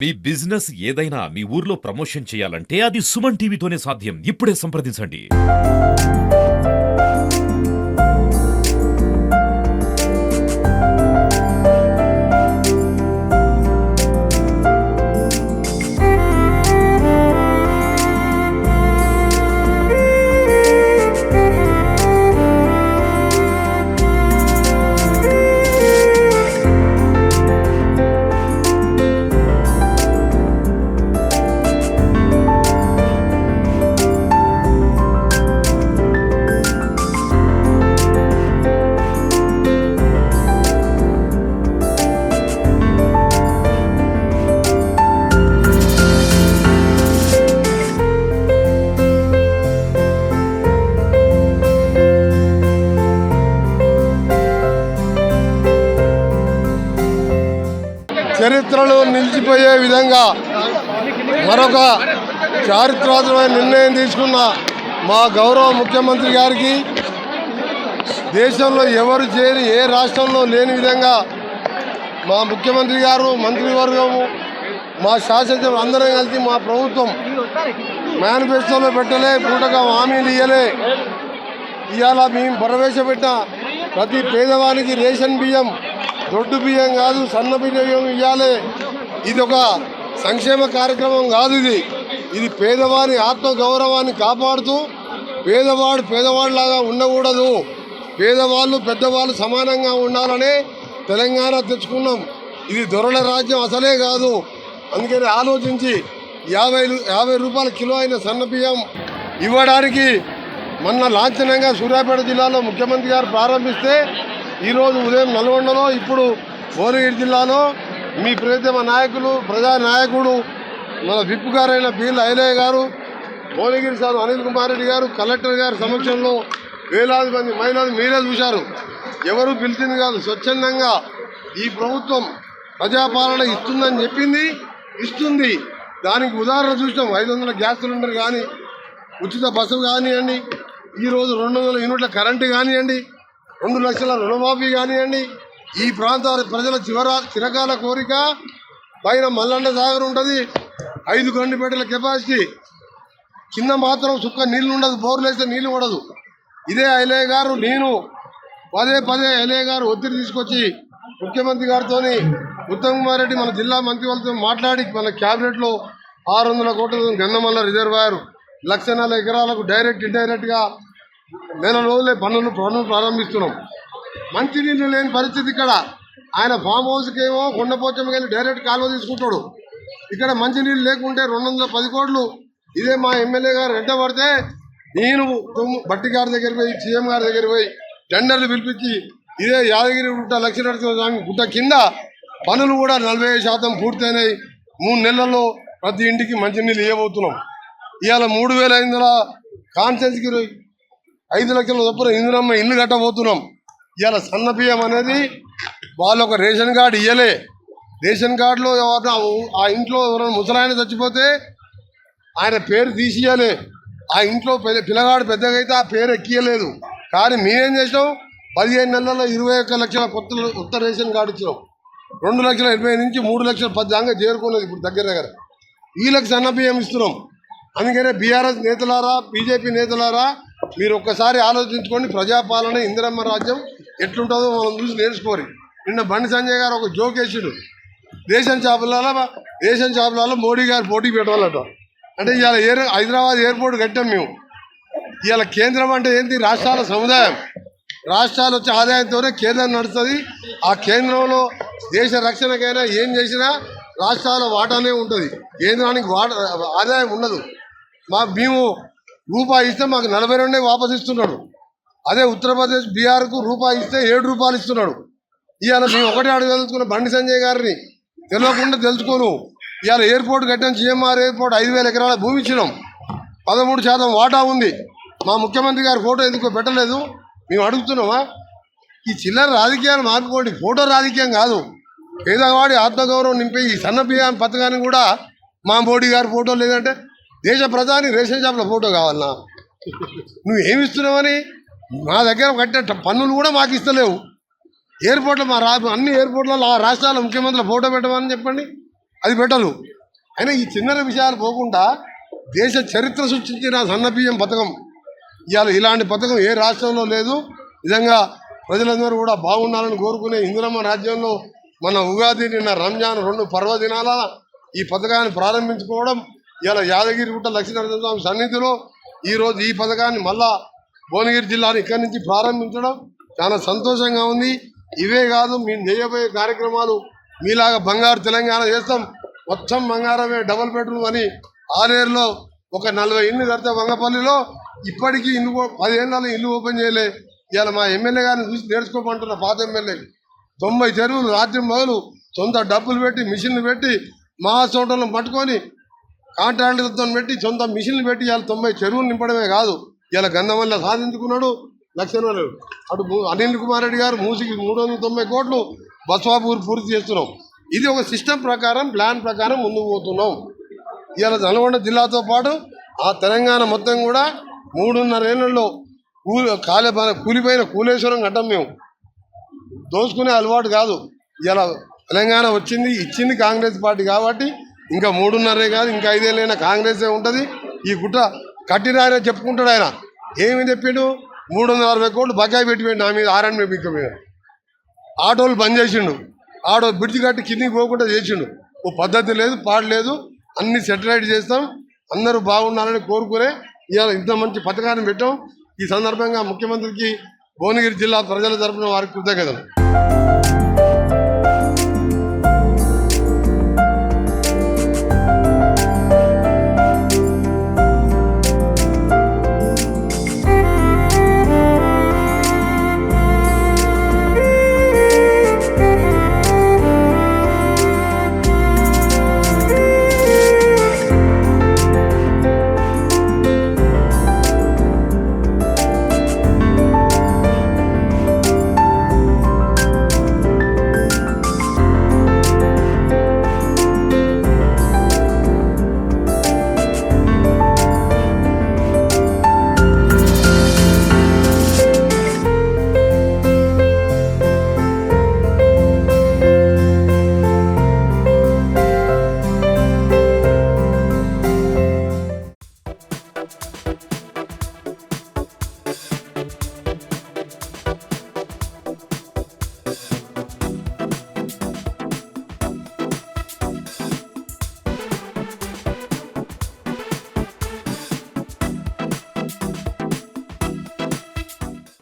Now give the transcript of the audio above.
మీ business ఏదైనా మీ ఊర్లో promotion చేయాలంటే అది సుమన్ టీవీతోనే సాధ్యం. ఇప్పుడే సంప్రదించండి. చరిత్రలో నిలిచిపోయే విధంగా మరొక చారిత్రాత్మకమైన నిర్ణయం తీసుకున్న మా గౌరవ ముఖ్యమంత్రి గారికి దేశంలో ఎవరు చేరి ఏ రాష్ట్రంలో లేని విధంగా మా ముఖ్యమంత్రి గారు మంత్రివర్గము మా శాసనసభ్యులు అందరం కలిసి మా ప్రభుత్వం మేనిఫెస్టోలో పెట్టలే, పూటగా హామీలు ఇయ్యలే. ఇవాళ మేము ప్రవేశపెట్టిన ప్రతి పేదవానికి రేషన్ బియ్యం, దొడ్డు బియ్యం కాదు, సన్న బియ్యం ఇవ్వాలి. ఇది ఒక సంక్షేమ కార్యక్రమం కాదు. ఇది పేదవారి ఆత్మగౌరవాన్ని కాపాడుతూ పేదవాడిలాగా ఉండకూడదు, పేదవాళ్ళు పెద్దవాళ్ళు సమానంగా ఉండాలనే తెలంగాణ తెచ్చుకున్నాం. ఇది దొరల రాజ్యం అసలే కాదు. అందుకని ఆలోచించి 50 రూపాయల కిలో అయిన సన్న బియ్యం ఇవ్వడానికి మొన్న లాంఛనంగా సూర్యాపేట జిల్లాలో ముఖ్యమంత్రి గారు ప్రారంభిస్తే ఈరోజు ఉదయం నల్గొండలో, ఇప్పుడు భువనగిరి జిల్లాలో మీ ప్రియతమ నాయకులు, ప్రజానాయకుడు, మన విప్ గారైన బీల్ ఐలయ్య గారు, భువనగిరి సార్ అనిల్ కుమార్ రెడ్డి గారు, కలెక్టర్ గారి సమక్షంలో వేలాది మంది మహిళలు మీరే చూశారు. ఎవరు పిలిచింది కాదు, స్వచ్ఛందంగా ఈ ప్రభుత్వం ప్రజాపాలన ఇస్తుందని చెప్పింది, ఇస్తుంది. దానికి ఉదాహరణ చూసినాం. 500 గ్యాస్ సిలిండర్ కానీ, ఉచిత బస్సు కానివ్వండి, ఈరోజు 200 యూనిట్ల కరెంటు కానివ్వండి, 2 లక్షల రుణమాఫీ కానివ్వండి. ఈ ప్రాంత ప్రజల చిరకాల కోరిక. పైన మల్లన్న సాగర్ ఉంటుంది, 5 గండిపేటల కెపాసిటీ, కింద మాత్రం సుక్క నీళ్లు ఉండదు, బోర్లు వేస్తే నీళ్లు ఉండదు. ఇదే ఐలయ్య గారు, నేను పదే ఐలయ్య గారు ఒత్తిడి తీసుకొచ్చి ముఖ్యమంత్రి గారితో, ఉత్తమ్ కుమార్ రెడ్డి మన జిల్లా మంత్రి వాళ్ళతో మాట్లాడి మన క్యాబినెట్లో 600 కోట్ల గంధమల్ల రిజర్వాయర్ 1,04 ఎకరాలకు డైరెక్ట్ ఇండైరెక్ట్గా నెల రోజులే పనులు ప్రారంభిస్తున్నాం. మంచినీళ్ళు లేని పరిస్థితి ఇక్కడ. ఆయన ఫామ్ హౌస్కి ఏమో కొండపోచమ్మకి వెళ్ళి డైరెక్ట్ కాలువ తీసుకుంటాడు. ఇక్కడ మంచినీళ్ళు లేకుంటే 210 కోట్లు. ఇదే మా ఎమ్మెల్యే గారు వెంట పడితే నేను బట్టి గారి దగ్గర పోయి, సీఎం గారి దగ్గర పోయి టెండర్లు పిలిపించి ఇదే యాదగిరి గుట్ట లక్ష్మీనరసింహ స్వామి గుట్ట కింద పనులు కూడా 40% పూర్తయినాయి. 3 నెలల్లో ప్రతి ఇంటికి మంచినీళ్ళు ఇవ్వబోతున్నాం. ఇవాళ 3,500 కాన్సెన్స్కి 5 లక్షల చొప్పున ఇందిరమ్మ ఇల్లు కట్టబోతున్నాం. ఇవాళ సన్న బియ్యం అనేది వాళ్ళు ఒక రేషన్ కార్డు ఇవ్వలే. రేషన్ కార్డులో ఆ ఇంట్లో ఎవరైనా ముసలాయన చచ్చిపోతే ఆయన పేరు తీసియలే. ఆ ఇంట్లో పిల్లగాడు పెద్దగా అయితే ఆ పేరు ఎక్కియలేదు. కానీ మేమేం చేసాం, 15 నెలల్లో 21 లక్షల కొత్త రేషన్ కార్డు ఇచ్చినాం. 2,80,000 నుంచి 3,10,000 దాకా చేరుకున్నది ఇప్పుడు దగ్గర. వీళ్ళకి సన్న బియ్యం ఇస్తున్నాం. అందుకనే బీఆర్ఎస్ నేతలారా, బీజేపీ నేతలారా, మీరు ఒక్కసారి ఆలోచించుకోండి. ప్రజాపాలన, ఇందిరమ్మ రాజ్యం ఎట్లుంటుందో మనం చూసి నేర్చుకోరు. నిన్న బండి సంజయ్ గారు ఒక జోక్ వేసాడు, రేషన్ షాపులలో మోడీ గారు పోటీ పెట్టాలట. అంటే ఇవాళ హైదరాబాద్ ఎయిర్పోర్ట్ కట్టాం మేము. ఇవాళ కేంద్రం అంటే ఏంటి? రాష్ట్రాల సముదాయం. రాష్ట్రాలు వచ్చే ఆదాయంతోనే కేంద్రం నడుస్తుంది. ఆ కేంద్రంలో దేశ రక్షణకైనా ఏం చేసినా రాష్ట్రాల వాటానే ఉంటుంది, కేంద్రానికి ఆదాయం ఉండదు. మేము రూపాయి ఇస్తే మాకు 42 వాపసు ఇస్తున్నాడు. అదే ఉత్తరప్రదేశ్, బీహార్కు రూపాయి ఇస్తే 7 రూపాయలు ఇస్తున్నాడు. ఇవాళ మేము ఒకటే అడగదలుచుకున్న బండి సంజయ్ గారిని, తెలియకుండా తెలుసుకోను. ఇవాళ ఎయిర్పోర్ట్ కట్టాం, జిఎంఆర్ ఎయిర్పోర్ట్ 5,000 ఎకరాల భూమి ఇచ్చినాం, 13% వాటా ఉంది. మా ముఖ్యమంత్రి గారి ఫోటో ఎందుకో పెట్టలేదు. మేము అడుగుతున్నామా? ఈ చిల్లర రాజకీయాలు మార్పుకోండి, ఫోటో రాజకీయం కాదు. పేదవాడి ఆత్మగౌరవం నింపే ఈ సన్న బియ్యం పథకాన్ని కూడా మా మోడీ గారి ఫోటో లేదంటే దేశ ప్రధాని రేషన్ షాప్లో ఫోటో కావాలన్నా? నువ్వేమి ఇస్తున్నావని మా దగ్గర కట్టే పన్నులు కూడా మాకు ఇస్తలేవు. ఎయిర్పోర్ట్లో అన్ని ఎయిర్పోర్ట్లలో ఆ రాష్ట్రాల ముఖ్యమంత్రుల ఫోటో పెట్టమని చెప్పండి. అది పెట్టరు. అయినా ఈ చిన్న విషయాలు పోకుండా దేశ చరిత్ర సృష్టించిన సన్నబియ్యం పథకం ఇవాళ ఇలాంటి పథకం ఏ రాష్ట్రంలో లేదు. నిజంగా ప్రజలందరూ కూడా బాగుండాలని కోరుకునే ఇందిరమ్మ రాజ్యంలో మన ఉగాది నిన్న రంజాన్ 2 పర్వదినాల ఈ పథకాన్ని ప్రారంభించుకోవడం, ఇవాళ యాదగిరిగుట్ట లక్ష్మీనరసింహస్వామి సన్నిధిలో ఈరోజు ఈ పథకాన్ని మళ్ళా భువనగిరి జిల్లాని ఇక్కడి నుంచి ప్రారంభించడం చాలా సంతోషంగా ఉంది. ఇవే కాదు, మేము చేయబోయే కార్యక్రమాలు మీలాగా బంగారు తెలంగాణ చేస్తాం, మొత్తం బంగారమే, డబుల్ బెడ్రూమ్ అని ఆరేరులో ఒక 40 ఇల్లు కడితే వంగపల్లిలో ఇప్పటికీ ఇల్లు 10 ఏళ్ళలో ఇల్లు ఓపెన్ చేయలే. ఇవాళ మా ఎమ్మెల్యే గారిని చూసి నేర్చుకోమంటున్న పాత ఎమ్మెల్యే 90 చెరువులు రాత్రి మొదలు సొంత డబ్బులు పెట్టి మిషన్లు పెట్టి మహాసోటలను పట్టుకొని కాంట్రాక్టర్లతో పెట్టి సొంత మిషన్లు పెట్టి ఇవాళ 90 చెరువులు నింపడమే కాదు, ఇలా గంధమల్ల సాధించుకున్నాడు. లక్షణాలు అటు అనిల్ కుమార్ రెడ్డి గారు మూసికి 390 కోట్లు బస్వాపూర్ పూర్తి చేస్తున్నాం. ఇది ఒక సిస్టమ్ ప్రకారం, ప్లాన్ ప్రకారం ముందుకు పోతున్నాం. ఇవాళ నల్గొండ జిల్లాతో పాటు ఆ తెలంగాణ మొత్తం కూడా 3.5 ఏళ్లలో కూలిపోయిన కూలేశ్వరం కట్టం మేము దోసుకునే అలవాటు కాదు. ఇలా తెలంగాణ వచ్చింది ఇచ్చింది కాంగ్రెస్ పార్టీ కాబట్టి ఇంకా 3.5 కాదు, ఇంకా 5 ఏళ్ళైనా కాంగ్రెసే ఉంటుంది. ఈ గుట్ట కట్టినారని చెప్పుకుంటాడు ఆయన. ఏమి చెప్పిండు? 360 కోట్లు బకాయి పెట్టిపోయింది నా మీద, ఆర్ఎండ్బి బిక్క మీద. ఆటోలు బంద్ చేసిండు, ఆటో బ్రిడ్జ్ కట్టి కిందికి పోకుండా చేసిండు. ఓ పద్ధతి లేదు, పాడు లేదు. అన్ని సెటిలైట్ చేస్తాం, అందరూ బాగుండాలని కోరుకునే ఇవాళ ఇంత మంచి పథకాన్ని పెట్టాం. ఈ సందర్భంగా ముఖ్యమంత్రికి భువనగిరి జిల్లా ప్రజల తరపున వారికి కృతజ్ఞతలు.